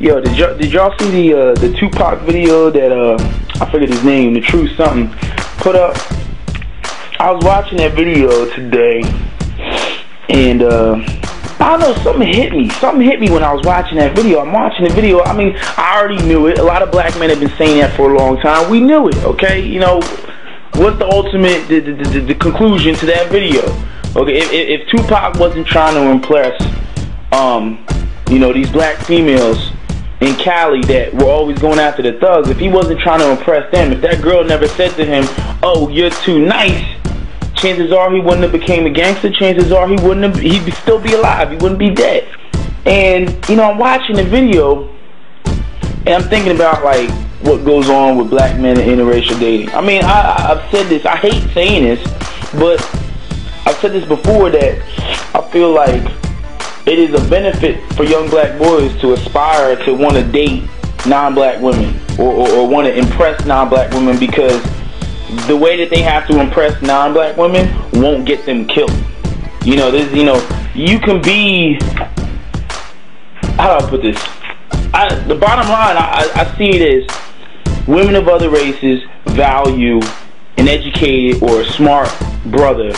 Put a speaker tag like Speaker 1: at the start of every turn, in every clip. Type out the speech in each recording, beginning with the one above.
Speaker 1: Yo, did y'all see the Tupac video that I forget his name, the True something, put up? I was watching that video today, and I don't know, something hit me. Something hit me when I was watching that video. I'm watching the video. I mean, I already knew it. A lot of black men have been saying that for a long time. We knew it, okay? You know, what's the ultimate, the conclusion to that video? Okay, if Tupac wasn't trying to impress, you know, these black females in Cali that were always going after the thugs, if he wasn't trying to impress them, if that girl never said to him, "Oh, you're too nice," chances are he wouldn't have became a gangster. Chances are he'd still be alive. He wouldn't be dead. And you know, I'm watching the video and I'm thinking about like what goes on with black men in interracial dating. I mean, I've said this. I hate saying this, but I've said this before that I feel like it is a benefit for young black boys to aspire to want to date non-black women or want to impress non-black women, because the way that they have to impress non-black women won't get them killed. You know, you can be, how do I put this? The bottom line, I see it as women of other races value an educated or a smart brother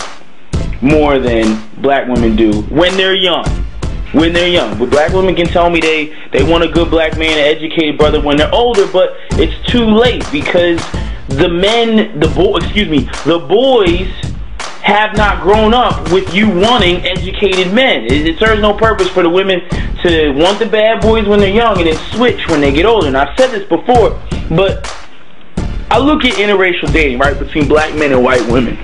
Speaker 1: more than black women do when they're young. When they're young. But black women can tell me they want a good black man, an educated brother when they're older, but it's too late, because the boys have not grown up with you wanting educated men. It serves no purpose for the women to want the bad boys when they're young and then switch when they get older. And I've said this before, but I look at interracial dating, right, between black men and white women.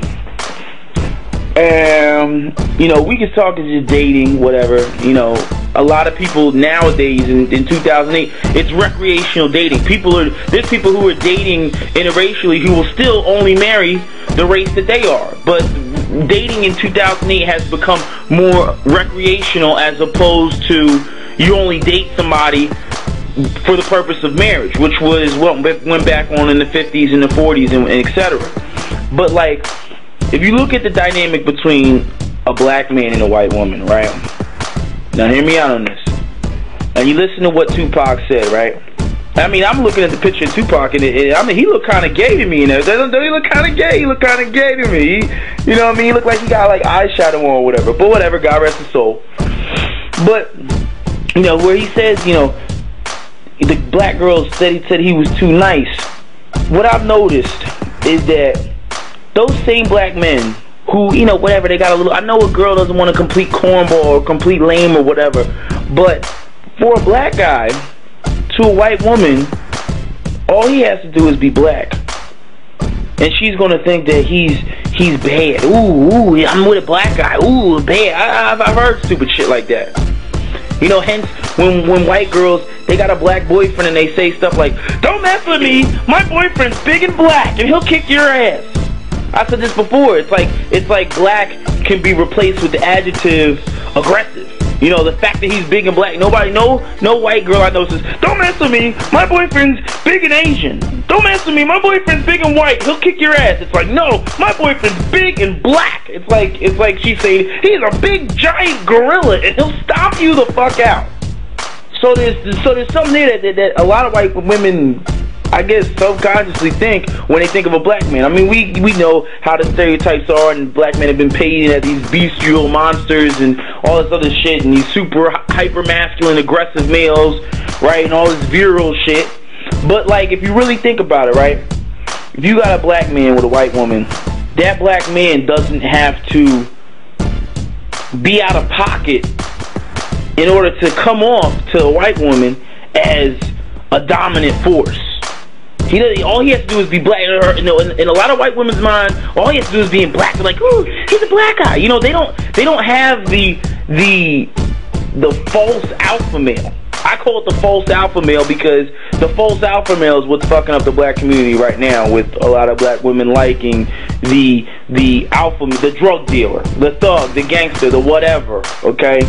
Speaker 1: You know, we can talk as just dating, whatever. You know, a lot of people nowadays in 2008, it's recreational dating. There's people who are dating interracially who will still only marry the race that they are. But dating in 2008 has become more recreational, as opposed to you only date somebody for the purpose of marriage, which was what went back on in the 50s and the 40s and etc. But like, if you look at the dynamic between a black man and a white woman, right? Now hear me out on this. And you listen to what Tupac said, right? I mean, I'm looking at the picture of Tupac, and I mean, he looked kind of gay to me. Don't he look kind of gay? He looked kind of gay to me. You know what I mean? He looked like he got like eyeshadow on or whatever. But whatever, God rest his soul. But, you know, where he says, you know, the black girl said he was too nice. What I've noticed is that those same black men who, you know, whatever, they got a little, I know a girl doesn't want a complete cornball or complete lame or whatever, but for a black guy to a white woman, all he has to do is be black, and she's gonna think that he's bad. Ooh, I'm with a black guy. Ooh, bad. I've heard stupid shit like that. You know, hence when white girls, they got a black boyfriend and they say stuff like, "Don't mess with me. My boyfriend's big and black and he'll kick your ass." I said this before. It's like black can be replaced with the adjective aggressive. You know, the fact that he's big and black. No white girl I know says, "Don't mess with me. My boyfriend's big and Asian. Don't mess with me. My boyfriend's big and white. He'll kick your ass." It's like, no, my boyfriend's big and black. It's like she's saying he's a big giant gorilla and he'll stomp you the fuck out. So there's something there that a lot of white women, I guess, subconsciously think when they think of a black man. I mean, we know how the stereotypes are, and black men have been painted as these bestial monsters and all this other shit, and these super hyper masculine aggressive males, right, and all this virile shit. But like, if you really think about it, right, if you got a black man with a white woman, that black man doesn't have to be out of pocket in order to come off to a white woman as a dominant force. All he has to do is be black. In a lot of white women's mind, all he has to do is being black. They're like, "Ooh, he's a black guy." You know, they don't have the false alpha male. I call it the false alpha male because the false alpha male is what's fucking up the black community right now, with a lot of black women liking the alpha, the drug dealer, the thug, the gangster, the whatever. Okay.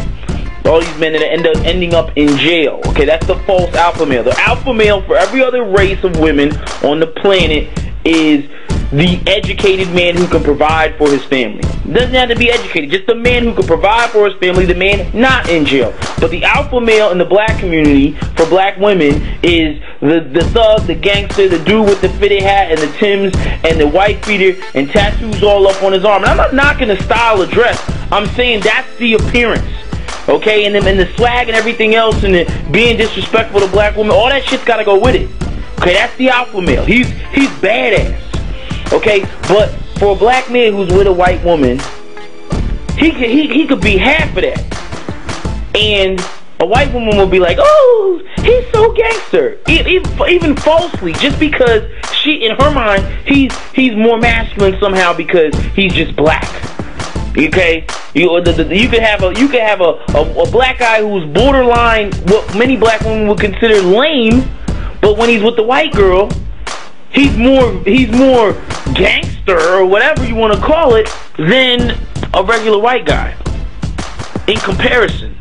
Speaker 1: All these men that end up ending up in jail. Okay, that's the false alpha male. The alpha male for every other race of women on the planet is the educated man who can provide for his family. Doesn't have to be educated, just the man who can provide for his family, the man not in jail. But the alpha male in the black community for black women is the thug, the gangster, the dude with the fitted hat and the Timbs and the white beater and tattoos all up on his arm. And I'm not knocking the style of dress. I'm saying that's the appearance. Okay, and the swag and everything else, and the being disrespectful to black women, all that shit's gotta go with it. Okay, that's the alpha male. He's badass. Okay, but for a black man who's with a white woman, he could be half of that, and a white woman will be like, oh, he's so gangster, even falsely, just because she, in her mind, he's more masculine somehow because he's just black. Okay, you could have a black guy who's borderline what many black women would consider lame, but when he's with the white girl, he's more gangster or whatever you want to call it than a regular white guy in comparison.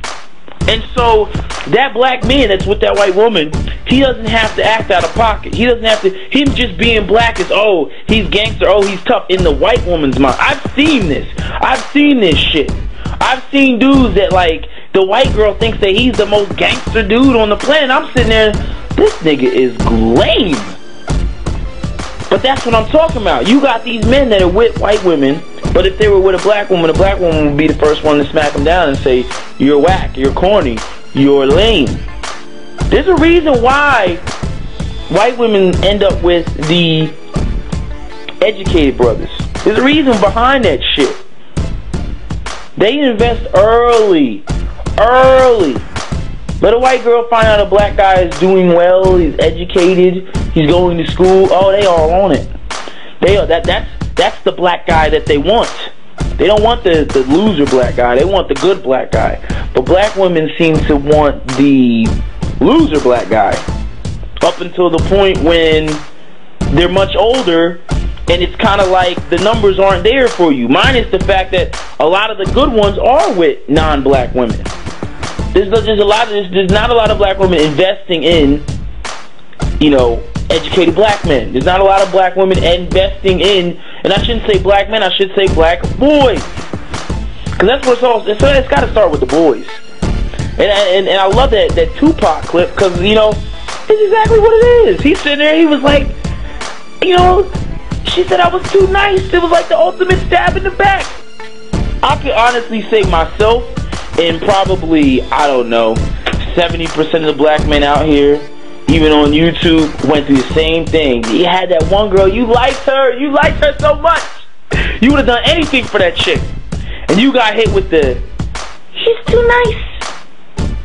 Speaker 1: And so that black man that's with that white woman, he doesn't have to act out of pocket. He doesn't have to. Him just being black is, oh, he's gangster, oh, he's tough in the white woman's mind. I've seen this. I've seen this shit. I've seen dudes that, like, the white girl thinks that he's the most gangster dude on the planet. I'm sitting there, this nigga is lame. But that's what I'm talking about. You got these men that are with white women, but if they were with a black woman would be the first one to smack them down and say, you're whack, you're corny, you're lame. There's a reason why white women end up with the educated brothers. There's a reason behind that shit. They invest early. Let a white girl find out a black guy is doing well, he's educated, he's going to school. Oh, they all on it. That's the black guy that they want. They don't want the loser black guy. They want the good black guy. But black women seem to want the loser black guy up until the point when they're much older, and it's kind of like the numbers aren't there for you. Minus the fact that a lot of the good ones are with non-black women. There's not a lot of black women investing in, you know, educated black men. There's not a lot of black women investing in, and I shouldn't say black men, I should say black boys, because that's what it's got to start with the boys. And I love that Tupac clip, because, you know, it's exactly what it is. He's sitting there, he was like, you know, she said I was too nice. It was like the ultimate stab in the back. I could honestly say myself, and probably, I don't know, 70% of the black men out here, even on YouTube, went through the same thing. You had that one girl, you liked her so much. You would have done anything for that chick. And you got hit with the, she's too nice.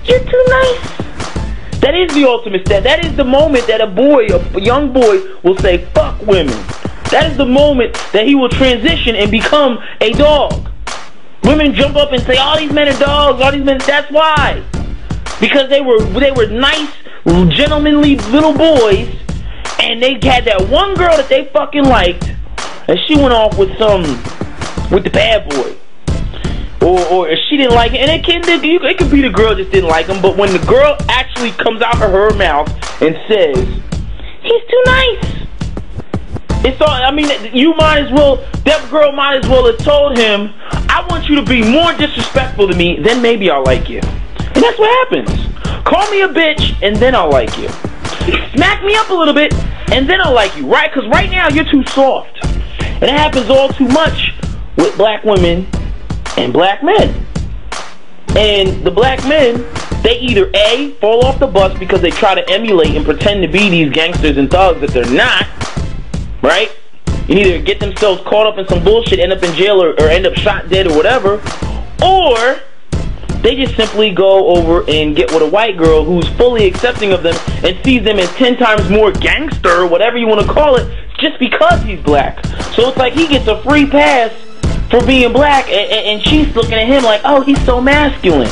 Speaker 1: You're too nice. That is the ultimate step. That is the moment that a young boy will say, fuck women. That is the moment that he will transition and become a dog. Women jump up and say, all these men are dogs, all these men, that's why. Because they were nice, gentlemanly little boys, and they had that one girl that they fucking liked, and she went off with the bad boy. Or she didn't like it, and it could be the girl just didn't like him, but when the girl actually comes out of her mouth and says, he's too nice, it's all, I mean, you might as well, that girl might as well have told him, I want you to be more disrespectful to me, then maybe I'll like you. And that's what happens. Call me a bitch, and then I'll like you. Smack me up a little bit, and then I'll like you, right? Because right now, you're too soft. And it happens all too much with black women and black men. And the black men, they either A, fall off the bus because they try to emulate and pretend to be these gangsters and thugs that they're not, right? You either get themselves caught up in some bullshit, end up in jail, or end up shot dead or whatever, or they just simply go over and get with a white girl who's fully accepting of them and sees them as 10 times more gangster, whatever you want to call it, just because he's black. So it's like he gets a free pass for being black, and she's looking at him like, oh, he's so masculine.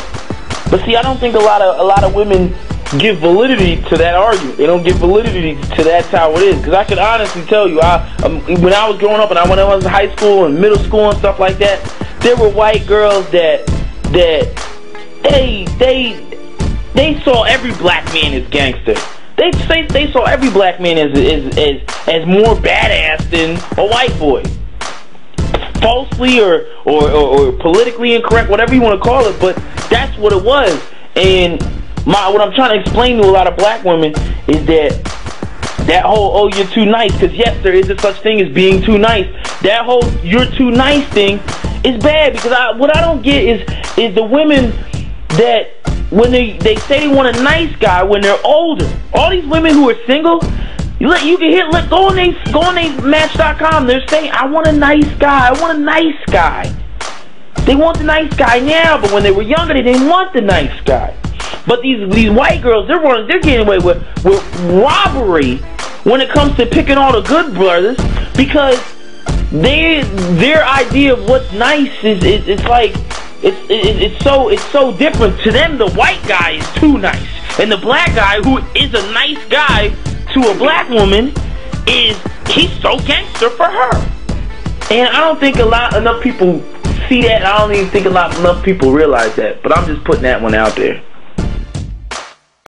Speaker 1: But see, I don't think a lot of women give validity to that argument. They don't give validity to that's how it is. Because I can honestly tell you, when I was growing up and when I was in high school and middle school and stuff like that, there were white girls that they saw every black man as gangster. They saw every black man as more badass than a white boy. Falsely or politically incorrect, whatever you want to call it, but that's what it was. And what I'm trying to explain to a lot of black women is that whole, oh, you're too nice, because yes, there is a such thing as being too nice. That whole you're too nice thing is bad, because what I don't get is the women that when they say they want a nice guy when they're older. All these women who are single, you can go on they Match.com. They're saying, I want a nice guy. I want a nice guy. They want the nice guy now, but when they were younger, they didn't want the nice guy. But these white girls, they're getting away with robbery when it comes to picking all the good brothers, because their idea of what's nice it's so different. To them, the white guy is too nice, and the black guy, who is a nice guy to a black woman, he's so gangster for her. And I don't think enough people see that. I don't even think enough people realize that. But I'm just putting that one out there.